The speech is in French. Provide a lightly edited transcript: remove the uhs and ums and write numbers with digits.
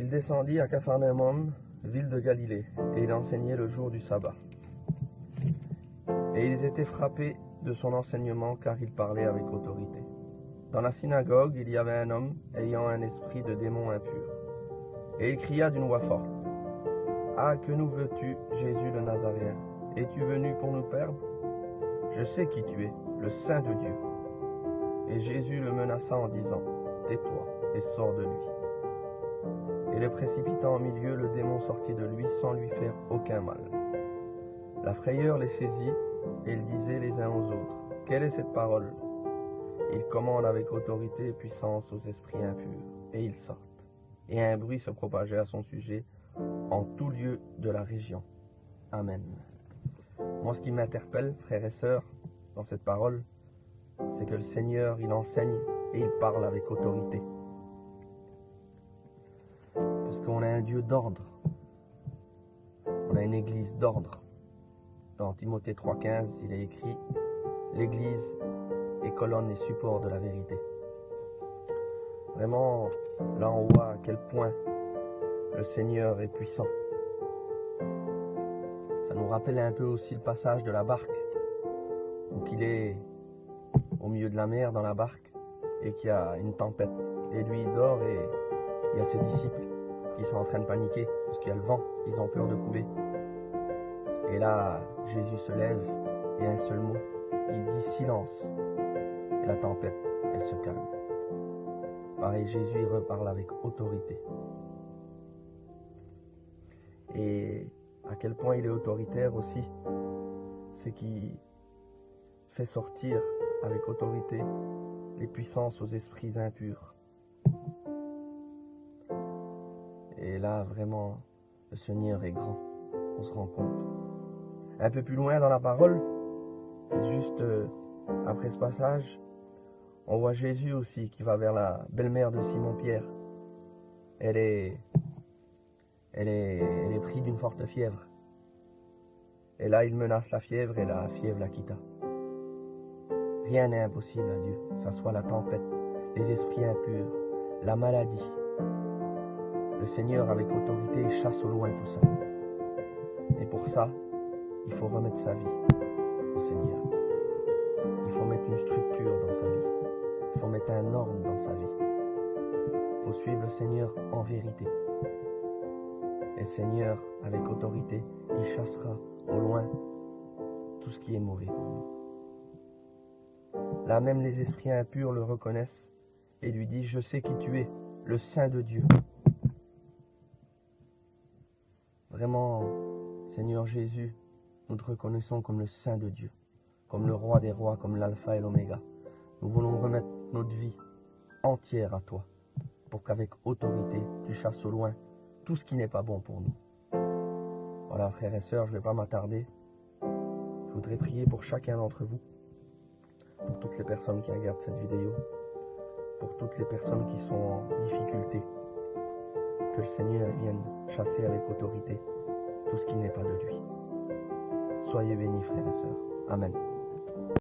Il descendit à Capharnaüm, ville de Galilée, et il enseignait le jour du sabbat. Et ils étaient frappés de son enseignement, car il parlait avec autorité. Dans la synagogue, il y avait un homme ayant un esprit de démon impur. Et il cria d'une voix forte: « Ah, que nous veux-tu, Jésus le Nazaréen? Es-tu venu pour nous perdre? Je sais qui tu es, le Saint de Dieu. » Et Jésus le menaça en disant: « Tais-toi et sors de lui. » Et le précipitant au milieu, le démon sortit de lui sans lui faire aucun mal. La frayeur les saisit, et ils disaient les uns aux autres: « Quelle est cette parole? » Il commande avec autorité et puissance aux esprits impurs, et ils sortent. Et un bruit se propageait à son sujet en tout lieu de la région. Amen. Moi, ce qui m'interpelle, frères et sœurs, dans cette parole, c'est que le Seigneur, il enseigne et il parle avec autorité. Parce qu'on a un Dieu d'ordre. On a une église d'ordre. Dans Timothée 3,15, il est écrit: l'église est colonne et support de la vérité. Vraiment, là on voit à quel point le Seigneur est puissant. Ça nous rappelle un peu aussi le passage de la barque, où il est au milieu de la mer dans la barque et qu'il y a une tempête. Et lui il dort et il y a ses disciples qui sont en train de paniquer parce qu'il y a le vent, ils ont peur de couler. Et là, Jésus se lève et un seul mot, il dit silence. Et la tempête, elle se calme. Pareil, Jésus, il reparle avec autorité. Et à quel point il est autoritaire aussi, c'est qu'il fait sortir avec autorité les puissances aux esprits impurs. Et là, vraiment, le Seigneur est grand, on se rend compte. Un peu plus loin dans la parole, c'est juste après ce passage, on voit Jésus aussi qui va vers la belle-mère de Simon-Pierre. Elle est prise d'une forte fièvre. Et là, il menace la fièvre et la fièvre la quitta. Rien n'est impossible à Dieu, que ce soit la tempête, les esprits impurs, la maladie. Le Seigneur, avec autorité, chasse au loin tout ça. Et pour ça, il faut remettre sa vie au Seigneur. Il faut mettre une structure dans sa vie. Il faut mettre un ordre dans sa vie. Il faut suivre le Seigneur en vérité. Et le Seigneur, avec autorité, il chassera au loin tout ce qui est mauvais pour nous. Là même les esprits impurs le reconnaissent et lui disent: « Je sais qui tu es, le Saint de Dieu. » Vraiment, Seigneur Jésus, nous te reconnaissons comme le Saint de Dieu, comme le Roi des rois, comme l'Alpha et l'Oméga. Nous voulons remettre notre vie entière à toi, pour qu'avec autorité, tu chasses au loin tout ce qui n'est pas bon pour nous. Voilà, frères et sœurs, je ne vais pas m'attarder. Je voudrais prier pour chacun d'entre vous, pour toutes les personnes qui regardent cette vidéo, pour toutes les personnes qui sont en difficulté. Que le Seigneur vienne chasser avec autorité tout ce qui n'est pas de lui. Soyez bénis, frères et sœurs. Amen.